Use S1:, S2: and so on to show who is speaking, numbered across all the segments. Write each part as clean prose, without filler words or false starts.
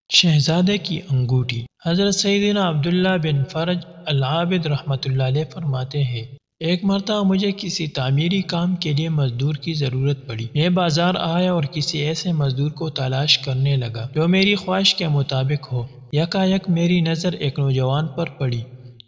S1: شہزادے کی انگوٹھی۔ حضرت سیدنا عبداللہ بن فرج العابد رحمۃ اللہ علیہ فرماتے ہیں، ایک مرتبہ مجھے کسی تعمیری کام کے لیے مزدور کی ضرورت پڑی۔ میں بازار آیا اور کسی ایسے مزدور کو تلاش کرنے لگا جو میری خواہش کے مطابق ہو۔ یکایک میری نظر ایک نوجوان پر پڑی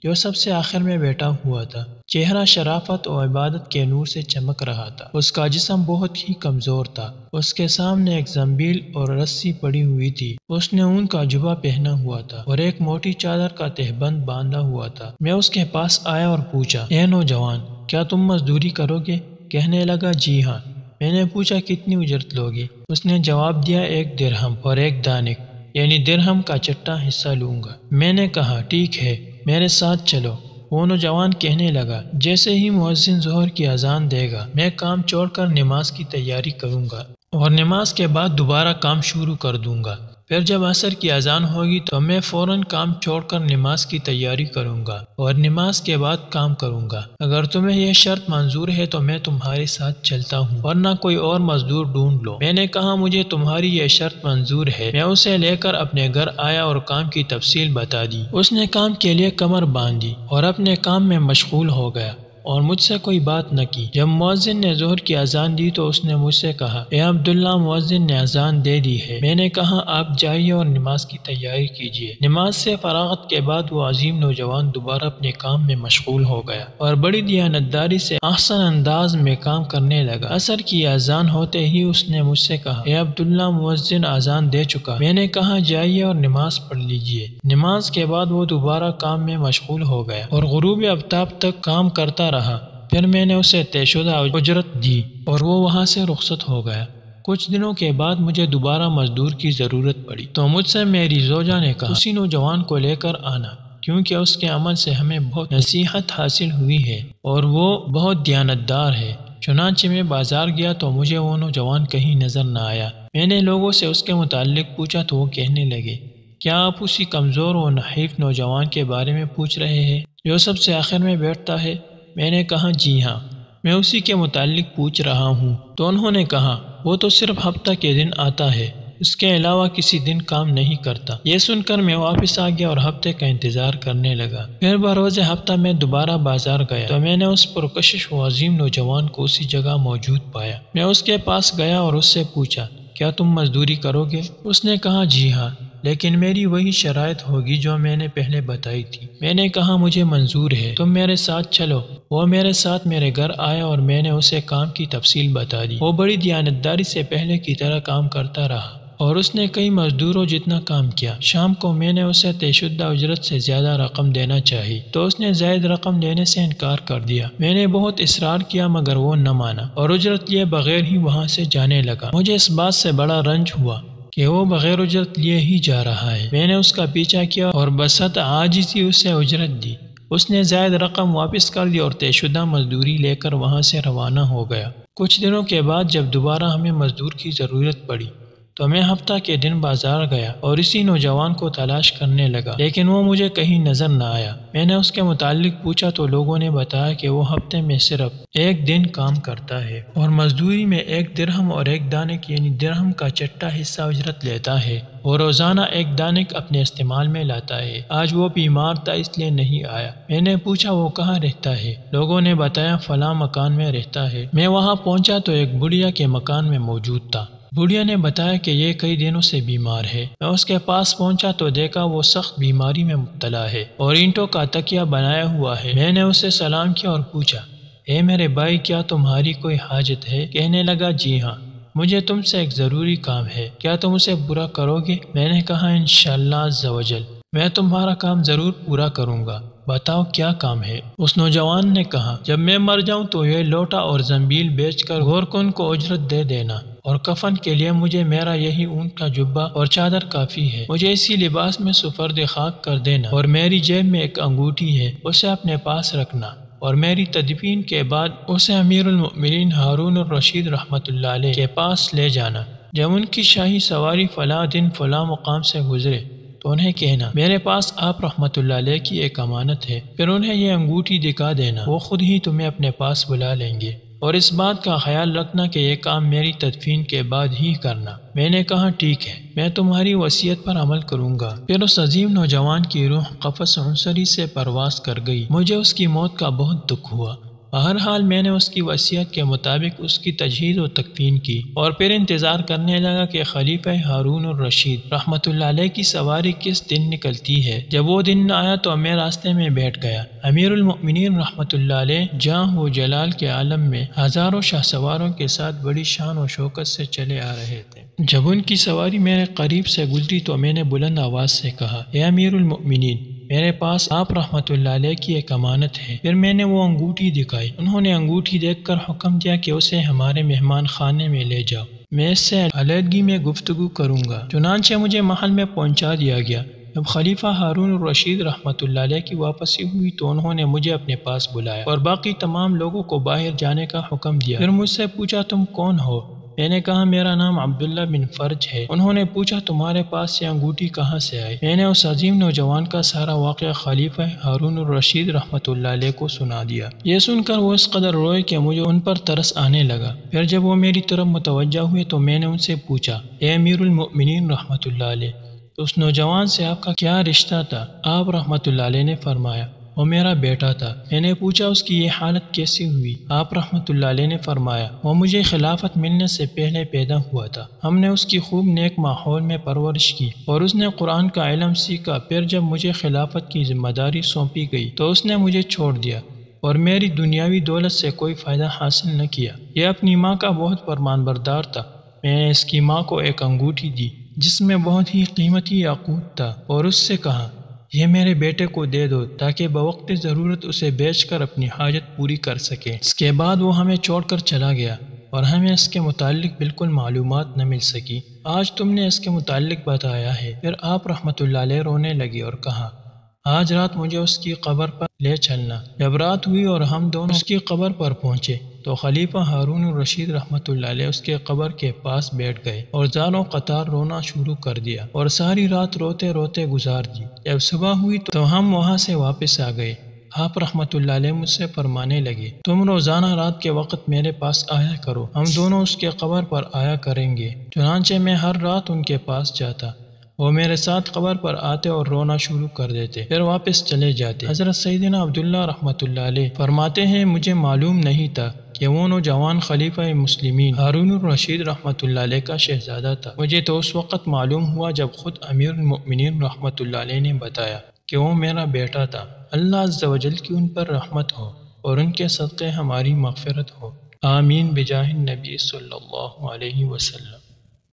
S1: جو سب سے آخر میں بیٹھا ہوا تھا۔ چہرہ شرافت و عبادت کے نور سے چمک رہا تھا۔ اس کا جسم بہت ہی کمزور تھا۔ اس کے سامنے ایک زنبیل اور رسی پڑی ہوئی تھی۔ اس نے اون کا جبہ پہنا ہوا تھا اور ایک موٹی چادر کا تہبند باندھا ہوا تھا۔ میں اس کے پاس آیا اور پوچھا، اے نوجوان، کیا تم مزدوری کرو گے؟ کہنے لگا، جی ہاں۔ میں نے پوچھا، کتنی اجرت لوگے؟ اس نے جواب دیا، 1 درہم اور 1 دانک، یعنی درہم کا چٹا حصہ لوں گا۔ میں نے کہا، ٹھیک ہے، میرے ساتھ چلو۔ وہ نوجوان کہنے لگا، جیسے ہی مؤذن ظہر کی اذان دے گا میں کام چھوڑ کر نماز کی تیاری کروں گا اور نماز کے بعد دوبارہ کام شروع کر دوں گا۔ پھر جب عصر کی اذان ہوگی تو میں فوراً کام چھوڑ کر نماز کی تیاری کروں گا اور نماز کے بعد کام کروں گا۔ اگر تمہیں یہ شرط منظور ہے تو میں تمہارے ساتھ چلتا ہوں، ورنہ کوئی اور مزدور ڈھونڈ لو۔ میں نے کہا، مجھے تمہاری یہ شرط منظور ہے۔ میں اسے لے کر اپنے گھر آیا اور کام کی تفصیل بتا دی۔ اس نے کام کے لیے کمر باندھی اور اپنے کام میں مشغول ہو گیا اور مجھ سے کوئی بات نہ کی۔ جب مؤذن نے ظہر کی اذان دی تو اس نے مجھ سے کہا، اے عبداللہ، مؤذن نے اذان دے دی ہے۔ میں نے کہا، آپ جائیے اور نماز کی تیاری کیجیے۔ نماز سے فراغت کے بعد وہ عظیم نوجوان دوبارہ اپنے کام میں مشغول ہو گیا اور بڑی دیانتداری سے احسن انداز میں کام کرنے لگا۔ عصر کی اذان ہوتے ہی اس نے مجھ سے کہا، اے عبداللہ، مؤذن اذان دے چکا۔ میں نے کہا، جائیے اور نماز پڑھ لیجیے۔ نماز کے بعد وہ دوبارہ کام میں مشغول ہو گیا اور غروب آفتاب تک کام کرتا رہا۔ پھر میں نے اسے طے شدہ اجرت دی اور وہ وہاں سے رخصت ہو گیا۔ کچھ دنوں کے بعد مجھے دوبارہ مزدور کی ضرورت پڑی تو مجھ سے میری زوجہ نے کہا، اسی نوجوان کو لے کر آنا، کیونکہ اس کے عمل سے ہمیں بہت نصیحت حاصل ہوئی ہے اور وہ بہت دیانتدار ہے۔ چنانچہ میں بازار گیا تو مجھے وہ نوجوان کہیں نظر نہ آیا۔ میں نے لوگوں سے اس کے متعلق پوچھا تو وہ کہنے لگے، کیا آپ اسی کمزور و نحیف نوجوان کے بارے میں پوچھ رہے ہیں جو سب سے آخر میں بیٹھتا ہے؟ میں نے کہا، جی ہاں، میں اسی کے متعلق پوچھ رہا ہوں۔ تو انہوں نے کہا، وہ تو صرف ہفتہ کے دن آتا ہے، اس کے علاوہ کسی دن کام نہیں کرتا۔ یہ سن کر میں واپس آ گیا اور ہفتے کا انتظار کرنے لگا۔ پھر بروز ہفتہ میں دوبارہ بازار گیا تو میں نے اس پرکشش و عظیم نوجوان کو اسی جگہ موجود پایا۔ میں اس کے پاس گیا اور اس سے پوچھا، کیا تم مزدوری کرو گے؟ اس نے کہا، جی ہاں، لیکن میری وہی شرائط ہوگی جو میں نے پہلے بتائی تھی۔ میں نے کہا، مجھے منظور ہے، تم میرے ساتھ چلو۔ وہ میرے ساتھ میرے گھر آیا اور میں نے اسے کام کی تفصیل بتا دی۔ وہ بڑی دیانتداری سے پہلے کی طرح کام کرتا رہا اور اس نے کئی مزدوروں جتنا کام کیا۔ شام کو میں نے اسے طے شدہ اجرت سے زیادہ رقم دینا چاہی تو اس نے زائد رقم دینے سے انکار کر دیا۔ میں نے بہت اصرار کیا مگر وہ نہ مانا اور اجرت لیے بغیر ہی وہاں سے جانے لگا۔ مجھے اس بات سے بڑا رنج ہوا کہ وہ بغیر اجرت لیے ہی جا رہا ہے۔ میں نے اس کا پیچھا کیا اور بسط عاجزی اسے اجرت دی۔ اس نے زائد رقم واپس کر دی اور طے شدہ مزدوری لے کر وہاں سے روانہ ہو گیا۔ کچھ دنوں کے بعد جب دوبارہ ہمیں مزدور کی ضرورت پڑی تو میں ہفتہ کے دن بازار گیا اور اسی نوجوان کو تلاش کرنے لگا، لیکن وہ مجھے کہیں نظر نہ آیا۔ میں نے اس کے متعلق پوچھا تو لوگوں نے بتایا کہ وہ ہفتے میں صرف 1 دن کام کرتا ہے اور مزدوری میں 1 درہم اور 1 دانک یعنی درہم کا چٹا حصہ اجرت لیتا ہے اور روزانہ 1 دانک اپنے استعمال میں لاتا ہے۔ آج وہ بیمار تھا اس لیے نہیں آیا۔ میں نے پوچھا، وہ کہاں رہتا ہے؟ لوگوں نے بتایا، فلاں مکان میں رہتا ہے۔ میں وہاں پہنچا تو ایک بڑھیا کے مکان میں موجود تھا۔ بڑھیا نے بتایا کہ یہ کئی دنوں سے بیمار ہے۔ میں اس کے پاس پہنچا تو دیکھا وہ سخت بیماری میں مبتلا ہے اور اینٹوں کا تکیہ بنایا ہوا ہے۔ میں نے اسے سلام کیا اور پوچھا، اے میرے بھائی، کیا تمہاری کوئی حاجت ہے؟ کہنے لگا، جی ہاں، مجھے تم سے ایک ضروری کام ہے، کیا تم اسے پورا کرو گے؟ میں نے کہا، انشاءاللہ عز و جل، میں تمہارا کام ضرور پورا کروں گا، بتاؤ کیا کام ہے؟ اس نوجوان نے کہا، جب میں مر جاؤں تو یہ لوٹا اور زنبیل بیچ کر گورکن کو اجرت دے دینا اور کفن کے لیے مجھے میرا یہی اون کا جبہ اور چادر کافی ہے۔ مجھے اسی لباس میں سپرد خاک کر دینا اور میری جیب میں ایک انگوٹھی ہے، اسے اپنے پاس رکھنا اور میری تدفین کے بعد اسے امیر المؤمنین ہارون الرشید رحمۃ اللہ علیہ کے پاس لے جانا۔ جب ان کی شاہی سواری فلاں دن فلاں مقام سے گزرے تو انہیں کہنا، میرے پاس آپ رحمۃ اللہ علیہ کی ایک امانت ہے۔ پھر انہیں یہ انگوٹھی دکھا دینا، وہ خود ہی تمہیں اپنے پاس بلا لیں گے اور اس بات کا خیال رکھنا کہ یہ کام میری تدفین کے بعد ہی کرنا۔ میں نے کہا ٹھیک ہے، میں تمہاری وصیت پر عمل کروں گا۔ پھر اس عظیم نوجوان کی روح قفس عنصری سے پرواز کر گئی۔ مجھے اس کی موت کا بہت دکھ ہوا۔ بہرحال میں نے اس کی وصیت کے مطابق اس کی تجہیز و تکفین کی اور پھر انتظار کرنے لگا کہ خلیفہ ہارون الرشید رحمۃ اللہ علیہ کی سواری کس دن نکلتی ہے۔ جب وہ دن نہ آیا تو میں راستے میں بیٹھ گیا۔ امیر المؤمنین رحمۃ اللہ علیہ جاہ و جلال کے عالم میں ہزاروں شاہ سواروں کے ساتھ بڑی شان و شوکت سے چلے آ رہے تھے۔ جب ان کی سواری میرے قریب سے گزری تو میں نے بلند آواز سے کہا، اے امیر المؤمنین، میرے پاس آپ رحمۃ اللہ علیہ کی ایک امانت ہے۔ پھر میں نے وہ انگوٹھی دکھائی۔ انہوں نے انگوٹھی دیکھ کر حکم دیا کہ اسے ہمارے مہمان خانے میں لے جاؤ، میں اس سے علیحدگی میں گفتگو کروں گا۔ چنانچہ مجھے محل میں پہنچا دیا گیا۔ جب خلیفہ ہارون الرشید رحمۃ اللہ علیہ کی واپسی ہوئی تو انہوں نے مجھے اپنے پاس بلایا اور باقی تمام لوگوں کو باہر جانے کا حکم دیا۔ پھر مجھ سے پوچھا، تم کون ہو؟ میں نے کہا، میرا نام عبداللہ بن فرج ہے۔ انہوں نے پوچھا، تمہارے پاس یہ انگوٹھی کہاں سے آئی؟ میں نے اس عظیم نوجوان کا سارا واقعہ خلیفہ ہارون الرشید رحمۃ اللہ علیہ کو سنا دیا۔ یہ سن کر وہ اس قدر روئے کہ مجھے ان پر ترس آنے لگا۔ پھر جب وہ میری طرف متوجہ ہوئے تو میں نے ان سے پوچھا، اے امیر المؤمنین رحمۃ اللہ علیہ، تو اس نوجوان سے آپ کا کیا رشتہ تھا؟ آپ رحمۃ اللہ علیہ نے فرمایا، وہ میرا بیٹا تھا۔ میں نے پوچھا، اس کی یہ حالت کیسی ہوئی؟ آپ رحمۃ اللہ علیہ نے فرمایا، وہ مجھے خلافت ملنے سے پہلے پیدا ہوا تھا۔ ہم نے اس کی خوب نیک ماحول میں پرورش کی اور اس نے قرآن کا علم سیکھا۔ پھر جب مجھے خلافت کی ذمہ داری سونپی گئی تو اس نے مجھے چھوڑ دیا اور میری دنیاوی دولت سے کوئی فائدہ حاصل نہ کیا۔ یہ اپنی ماں کا بہت فرمان بردار تھا۔ میں نے اس کی ماں کو ایک انگوٹھی دی جس میں بہت ہی قیمتی یاقوت تھا اور اس سے کہا، یہ میرے بیٹے کو دے دو تاکہ بوقت ضرورت اسے بیچ کر اپنی حاجت پوری کر سکے۔ اس کے بعد وہ ہمیں چھوڑ کر چلا گیا اور ہمیں اس کے متعلق بالکل معلومات نہ مل سکی۔ آج تم نے اس کے متعلق بتایا ہے۔ پھر آپ رحمۃ اللہ علیہ رونے لگے اور کہا، آج رات مجھے اس کی قبر پر لے چلنا۔ جب رات ہوئی اور ہم دونوں اس کی قبر پر پہنچے تو خلیفہ ہارون الرشید رحمۃ اللہ علیہ اس کے قبر کے پاس بیٹھ گئے اور زاروں قطار رونا شروع کر دیا اور ساری رات روتے روتے گزار دی۔ جب صبح ہوئی تو ہم وہاں سے واپس آ گئے۔ آپ رحمۃ اللہ علیہ مجھ سے فرمانے لگے، تم روزانہ رات کے وقت میرے پاس آیا کرو، ہم دونوں اس کے قبر پر آیا کریں گے۔ چنانچہ میں ہر رات ان کے پاس جاتا، وہ میرے ساتھ قبر پر آتے اور رونا شروع کر دیتے، پھر واپس چلے جاتے۔ حضرت سیدنا عبداللہ رحمۃ اللہ علیہ فرماتے ہیں، مجھے معلوم نہیں تھا کہ وہ نوجوان خلیفہ مسلمین ہارون الرشید رحمۃ اللہ علیہ کا شہزادہ تھا۔ مجھے تو اس وقت معلوم ہوا جب خود امیر المؤمنین رحمۃ اللہ علیہ نے بتایا کہ وہ میرا بیٹا تھا۔ اللہ عز و جل کی ان پر رحمت ہو اور ان کے صدقے ہماری مغفرت ہو، آمین بجاہ النبی صلی اللہ علیہ وسلم۔